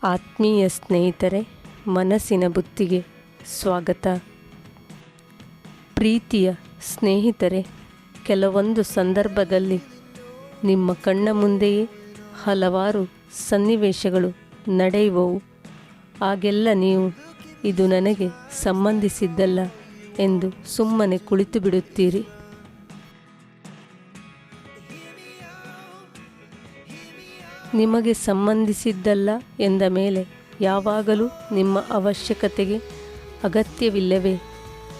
ಆತ್ಮೀಯ ಸ್ನೇಹಿತರೆ, ಮನಸ್ಸಿನ ಬುತ್ತಿಗೆ ಸ್ವಾಗತ. ಪ್ರೀತಿಯ ಸ್ನೇಹಿತರೆ, ಕೆಲವೊಂದು ಸಂದರ್ಭದಲ್ಲಿ ನಿಮ್ಮ ಕಣ್ಣ ಮುಂದೆಯೇ ಹಲವಾರು ಸನ್ನಿವೇಶಗಳು ನಡೆಯುವವು. ಆಗೆಲ್ಲ ನೀವು ಇದು ನನಗೆ ಸಂಬಂಧಿಸಿದ್ದಲ್ಲ ಎಂದು ಸುಮ್ಮನೆ ಕುಳಿತು ಬಿಡುತ್ತೀರಿ. ನಿಮಗೆ ಸಂಬಂಧಿಸಿದ್ದಲ್ಲ ಎಂದ ಮೇಲೆ ಯಾವಾಗಲೂ ನಿಮ್ಮ ಅವಶ್ಯಕತೆಗೆ ಅಗತ್ಯವಿಲ್ಲವೇ?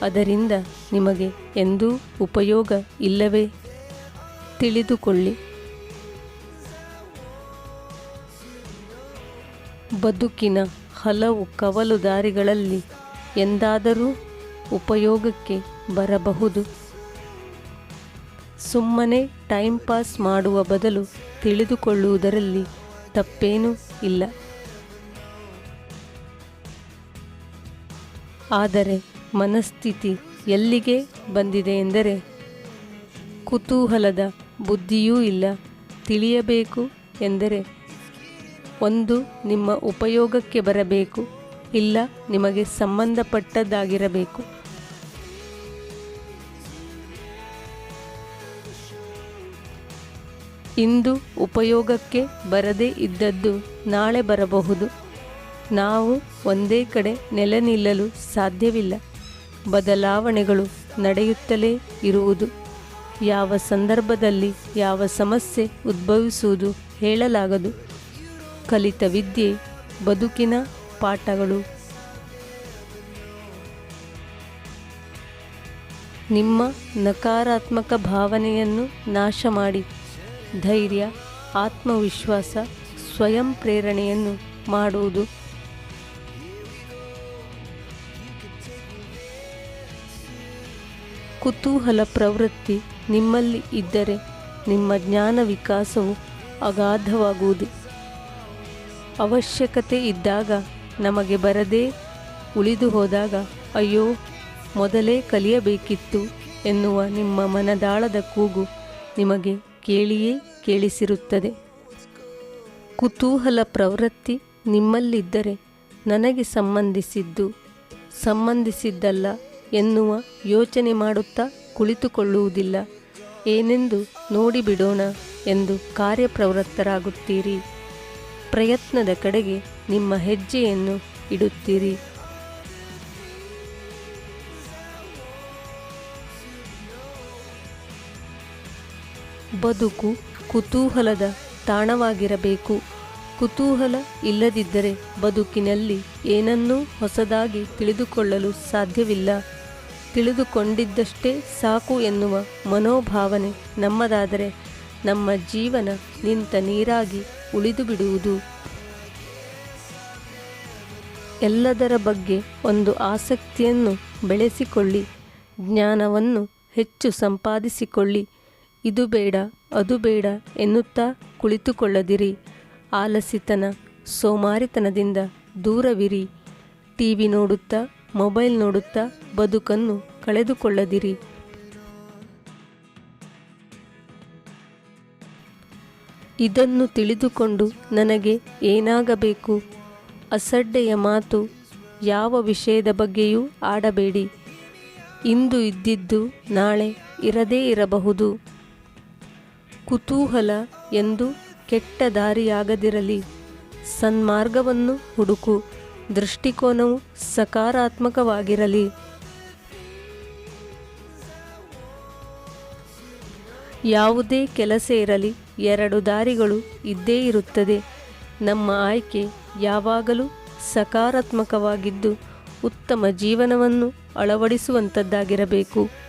ಅದರಿಂದ ನಿಮಗೆ ಎಂದೂ ಉಪಯೋಗ ಇಲ್ಲವೇ? ತಿಳಿದುಕೊಳ್ಳಿ. ಬದುಕಿನ ಹಲವು ಕವಲು ದಾರಿಗಳಲ್ಲಿ ಎಂದಾದರೂ ಉಪಯೋಗಕ್ಕೆ ಬರಬಹುದು. ಸುಮ್ಮನೆ ಟೈಮ್ ಪಾಸ್ ಮಾಡುವ ಬದಲು ತಿಳಿದುಕೊಳ್ಳುವುದರಲ್ಲಿ ತಪ್ಪೇನೂ ಇಲ್ಲ. ಆದರೆ ಮನಸ್ಥಿತಿ ಎಲ್ಲಿಗೆ ಬಂದಿದೆ ಎಂದರೆ, ಕುತೂಹಲದ ಬುದ್ಧಿಯೂ ಇಲ್ಲ. ತಿಳಿಯಬೇಕು ಎಂದರೆ ಒಂದು ನಿಮ್ಮ ಉಪಯೋಗಕ್ಕೆ ಬರಬೇಕು, ಇಲ್ಲ ನಿಮಗೆ ಸಂಬಂಧಪಟ್ಟದ್ದಾಗಿರಬೇಕು. ಇಂದು ಉಪಯೋಗಕ್ಕೆ ಬರದೇ ಇದ್ದದ್ದು ನಾಳೆ ಬರಬಹುದು. ನಾವು ಒಂದೇ ಕಡೆ ನೆಲೆ ನಿಲ್ಲಲು ಸಾಧ್ಯವಿಲ್ಲ. ಬದಲಾವಣೆಗಳು ನಡೆಯುತ್ತಲೇ ಇರುವುದು. ಯಾವ ಸಂದರ್ಭದಲ್ಲಿ ಯಾವ ಸಮಸ್ಯೆ ಉದ್ಭವಿಸುವುದು ಹೇಳಲಾಗದು. ಕಲಿತ ವಿದ್ಯೆ ಬದುಕಿನ ಪಾಠಗಳು. ನಿಮ್ಮ ನಕಾರಾತ್ಮಕ ಭಾವನೆಯನ್ನು ನಾಶ ಮಾಡಿ ಧೈರ್ಯ, ಆತ್ಮವಿಶ್ವಾಸ, ಸ್ವಯಂ ಪ್ರೇರಣೆಯನ್ನು ಮಾಡುವುದು. ಕುತೂಹಲ ಪ್ರವೃತ್ತಿ ನಿಮ್ಮಲ್ಲಿ ಇದ್ದರೆ ನಿಮ್ಮ ಜ್ಞಾನ ವಿಕಾಸವು ಅಗಾಧವಾಗುವುದು. ಅವಶ್ಯಕತೆ ಇದ್ದಾಗ ನಮಗೆ ಬರದೇ ಉಳಿದು ಹೋದಾಗ ಅಯ್ಯೋ ಮೊದಲೇ ಕಲಿಯಬೇಕಿತ್ತು ಎನ್ನುವ ನಿಮ್ಮ ಮನದಾಳದ ಕೂಗು ನಿಮಗೆ ಕೇಳಿಯೇ ಕೇಳಿಸಿರುತ್ತದೆ. ಕುತೂಹಲ ಪ್ರವೃತ್ತಿ ನಿಮ್ಮಲ್ಲಿದ್ದರೆ ನನಗೆ ಸಂಬಂಧಿಸಿದ್ದಲ್ಲ ಎನ್ನುವ ಯೋಚನೆ ಮಾಡುತ್ತಾ ಕುಳಿತುಕೊಳ್ಳುವುದಿಲ್ಲ. ಏನೆಂದು ನೋಡಿಬಿಡೋಣ ಎಂದು ಕಾರ್ಯಪ್ರವೃತ್ತರಾಗುತ್ತೀರಿ. ಪ್ರಯತ್ನದ ಕಡೆಗೆ ನಿಮ್ಮ ಹೆಜ್ಜೆಯನ್ನು ಇಡುತ್ತೀರಿ. ಬದುಕು ಕುತೂಹಲದ ತಾಣವಾಗಿರಬೇಕು. ಕುತೂಹಲ ಇಲ್ಲದಿದ್ದರೆ ಬದುಕಿನಲ್ಲಿ ಏನನ್ನೂ ಹೊಸದಾಗಿ ತಿಳಿದುಕೊಳ್ಳಲು ಸಾಧ್ಯವಿಲ್ಲ. ತಿಳಿದುಕೊಂಡಿದ್ದಷ್ಟೇ ಸಾಕು ಎನ್ನುವ ಮನೋಭಾವನೆ ನಮ್ಮದಾದರೆ ನಮ್ಮ ಜೀವನ ನಿಂತ ನೀರಾಗಿ ಉಳಿದು ಬಿಡುವುದು. ಎಲ್ಲದರ ಬಗ್ಗೆ ಒಂದು ಆಸಕ್ತಿಯನ್ನು ಬೆಳೆಸಿಕೊಳ್ಳಿ. ಜ್ಞಾನವನ್ನು ಹೆಚ್ಚು ಸಂಪಾದಿಸಿಕೊಳ್ಳಿ. ಇದು ಬೇಡ ಅದು ಬೇಡ ಎನ್ನುತ್ತಾ ಕುಳಿತುಕೊಳ್ಳದಿರಿ. ಆಲಸಿತನ, ಸೋಮಾರಿತನದಿಂದ ದೂರವಿರಿ. ಟಿವಿ ನೋಡುತ್ತಾ, ಮೊಬೈಲ್ ನೋಡುತ್ತಾ ಬದುಕನ್ನು ಕಳೆದುಕೊಳ್ಳದಿರಿ. ಇದನ್ನು ತಿಳಿದುಕೊಂಡು ನನಗೆ ಏನಾಗಬೇಕು? ಅಸಡ್ಡೆಯ ಮಾತು ಯಾವ ವಿಷಯದ ಬಗ್ಗೆಯೂ ಆಡಬೇಡಿ. ಇಂದು ಇದ್ದಿದ್ದು ನಾಳೆ ಇರದೇ ಇರಬಹುದು. ಕುತೂಹಲ ಎಂದು ಕೆಟ್ಟ ದಾರಿಯಾಗದಿರಲಿ. ಸನ್ಮಾರ್ಗವನ್ನು ಹುಡುಕು. ದೃಷ್ಟಿಕೋನವು ಸಕಾರಾತ್ಮಕವಾಗಿರಲಿ. ಯಾವುದೇ ಕೆಲಸ ಇರಲಿ, ಎರಡು ದಾರಿಗಳು ಇದ್ದೇ ಇರುತ್ತದೆ. ನಮ್ಮ ಆಯ್ಕೆ ಯಾವಾಗಲೂ ಸಕಾರಾತ್ಮಕವಾಗಿದ್ದು ಉತ್ತಮ ಜೀವನವನ್ನು ಅಳವಡಿಸುವಂಥದ್ದಾಗಿರಬೇಕು.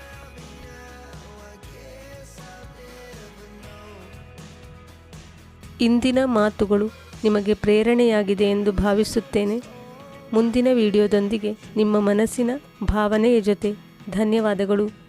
ಇಂದಿನ ಮಾತುಗಳು ನಿಮಗೆ ಪ್ರೇರಣೆಯಾಗಿದೆ ಎಂದು ಭಾವಿಸುತ್ತೇನೆ. ಮುಂದಿನ ವಿಡಿಯೋದೊಂದಿಗೆ ನಿಮ್ಮ ಮನಸ್ಸಿನ ಭಾವನೆಯ ಜೊತೆ ಧನ್ಯವಾದಗಳು.